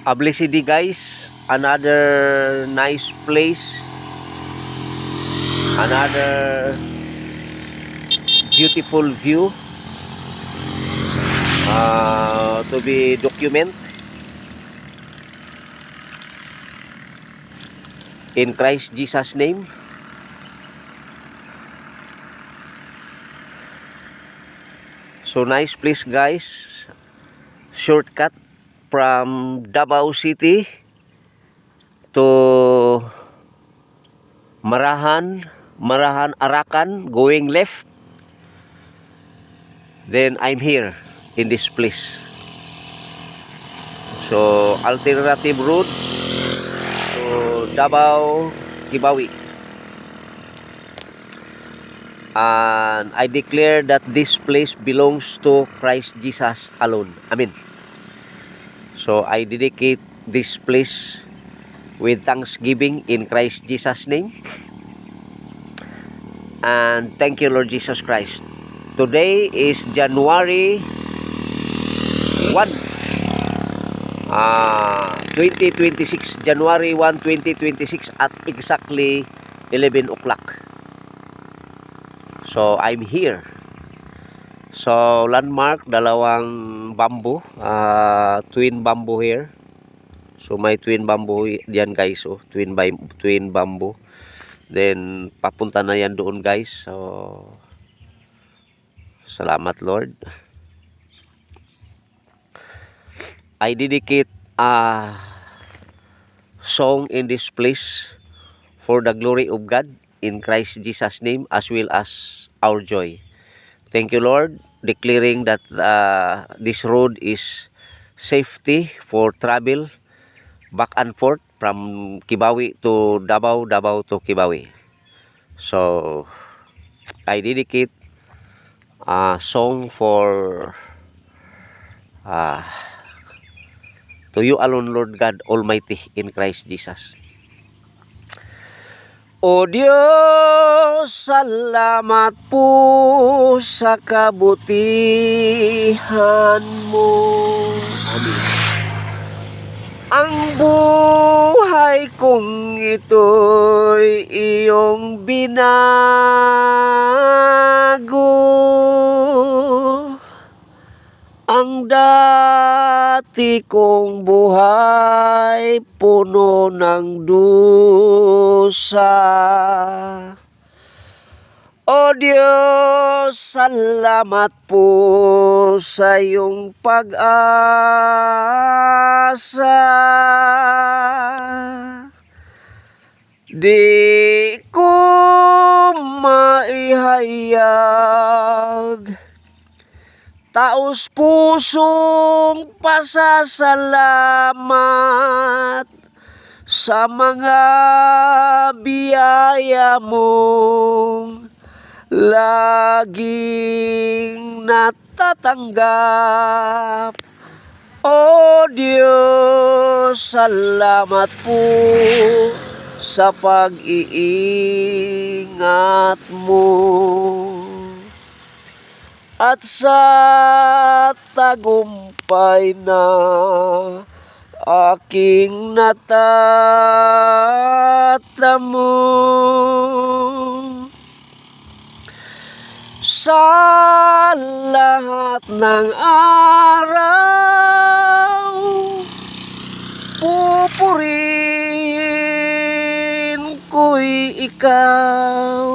Ablicidi guys, another nice place, another beautiful view to be document in Christ Jesus name. So nice place guys, shortcut from Davao City to Marahan, Arakan, going left. Then I'm here in this place. So alternative route to Davao, Kibawi. And I declare that this place belongs to Christ Jesus alone. Amen. So I dedicate this place with thanksgiving in Christ Jesus name. And thank you Lord Jesus Christ. Today is January 1, 2026. January 1, 2026 at exactly 11 o'clock. So I'm here. So landmark, dalawang bamboo, twin bamboo here. So may twin bamboo diyan guys, oh, twin bamboo. Then papunta na yan doon guys. So salamat Lord. I dedicate a song in this place for the glory of God in Christ Jesus name, as well as our joy. Thank you Lord, declaring that this road is safety for travel back and forth from Kibawi to Davao, Davao to Kibawi. So I dedicate a song for to you alone Lord God Almighty in Christ Jesus. O Diyos, salamat po sa kabutihan mo. Amen. Ang buhay kong ito'y iyong binago. Ang dati kong buhay puno ng dusa. O Diyos, salamat po sa iyong pag-asa. Di ko maihayag taos pusong pasasalamat sa mga biyaya mong laging natatanggap. O Diyos, salamat po sa pag-iingat mo at sa tagumpay na aking natatamo. Sa lahat ng araw, pupurihin ko'y ikaw.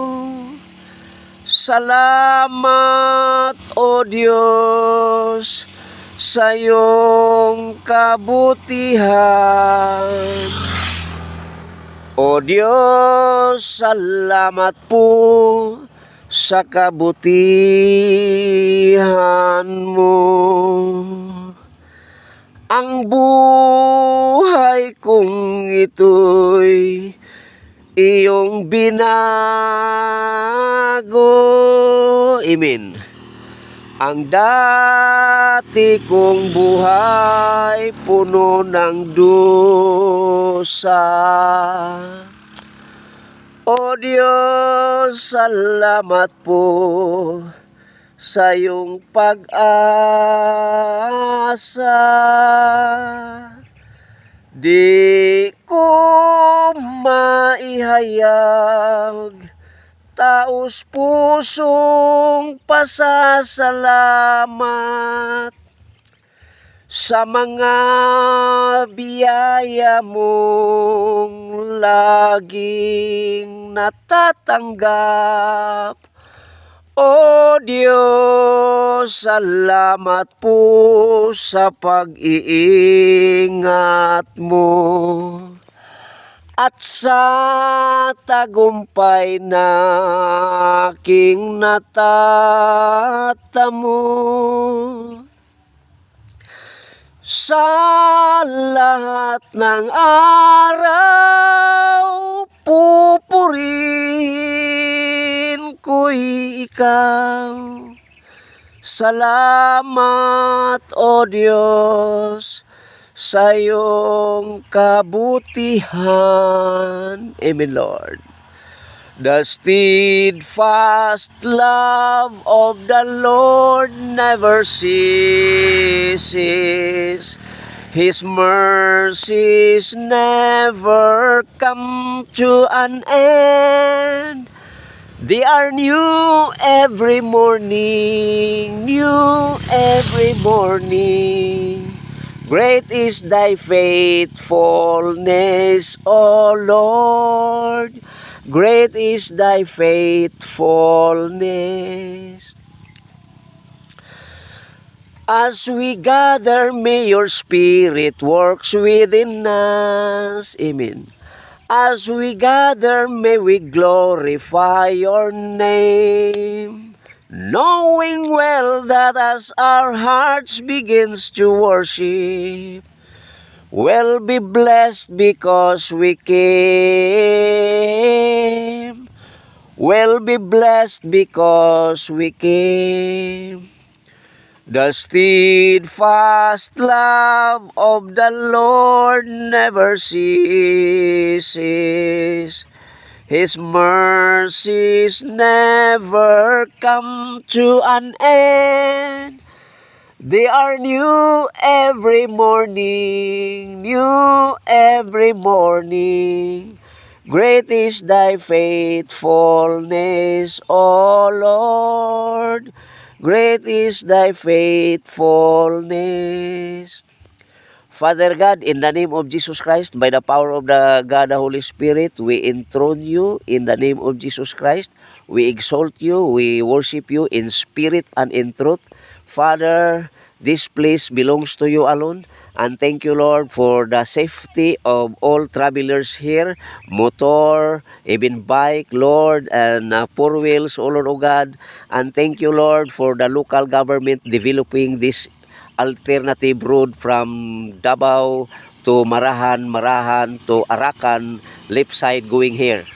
Salamat, O Diyos, sa iyong kabutihan. O Diyos, salamat po sa kabutihan mo. Ang buhay kong ito'y iyong binago. Amen. Ang dati kong buhay puno ng dusa. O Diyos, salamat po sa iyong pag-asa. Di ko maihayag taos pusong pasasalamat sa mga biyaya mong laging natatanggap. O Diyos, salamat po sa pag-iingat mo at sa tagumpay na aking natatamo. Sa lahat ng araw, pupurihin ko'y ikaw. Salamat, O Diyos, sa iyong kabutihan. Amen, Lord. The steadfast love of the Lord never ceases. His mercies never come to an end. They are new every morning, new every morning. Great is thy faithfulness, O Lord. Great is thy faithfulness. As we gather, may your spirit works within us. Amen. As we gather, may we glorify your name, knowing well that as our hearts begins to worship, we'll be blessed because we came. We'll be blessed because we came. The steadfast love of the Lord never ceases. His mercies never come to an end. They are new every morning, new every morning. Great is thy faithfulness, O Lord. Great is thy faithfulness. Father God, in the name of Jesus Christ, by the power of the God, the Holy Spirit, we enthrone you in the name of Jesus Christ. We exalt you, we worship you in spirit and in truth. Father, this place belongs to you alone. And thank you, Lord, for the safety of all travelers here, motor, even bike, Lord, and four wheels, O Lord, O God. And thank you, Lord, for the local government developing this alternative road from Davao to Marahan, Marahan to Arakan, left side going here.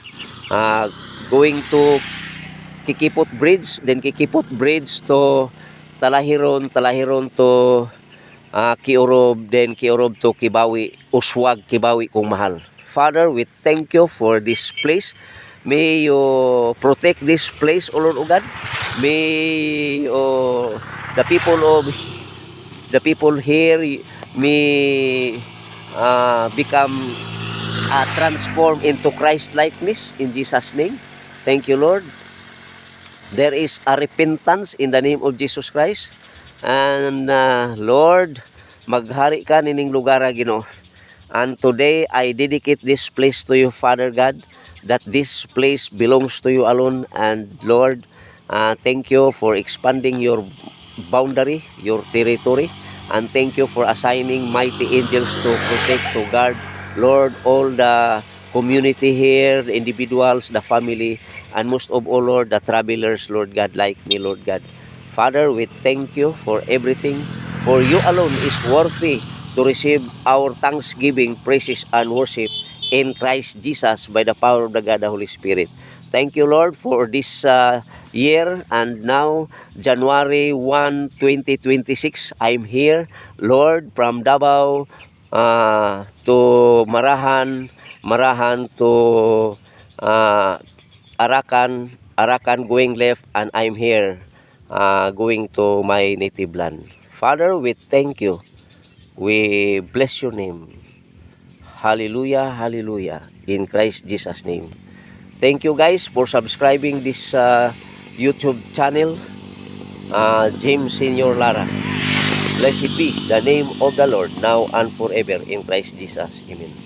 Going to Kikipot Bridge, then Kikipot Bridge to Talahiron, Talahiron to Kiorob, then Kiorob to Kibawi, Uswag, Kibawi kung mahal. Father, we thank you for this place. May you protect this place, O Lord, O God. May the people here may become transformed into Christ likeness in Jesus' name. Thank you, Lord. There is a repentance in the name of Jesus Christ. And Lord, maghari ka nining lugar, Ginoo. And today I dedicate this place to you, Father God, that this place belongs to you alone. And Lord, thank you for expanding your boundary, your territory. And thank you for assigning mighty angels to protect, to guard, Lord, all the community here, the individuals, the family, and most of all, Lord, the travelers, Lord God, like me, Lord God. Father, we thank you for everything, for you alone is worthy to receive our thanksgiving, praises, and worship in Christ Jesus by the power of the God, the Holy Spirit. Thank you, Lord, for this year. And now, January 1, 2026, I'm here, Lord, from Davao to Marahan, Marahan to Arakan, Arakan going left, and I'm here going to my native land. Father, we thank you. We bless your name. Hallelujah, hallelujah. In Christ Jesus' name. Thank you guys for subscribing this YouTube channel, James Senior Lara. Blessed be the name of the Lord now and forever in Christ Jesus. Amen.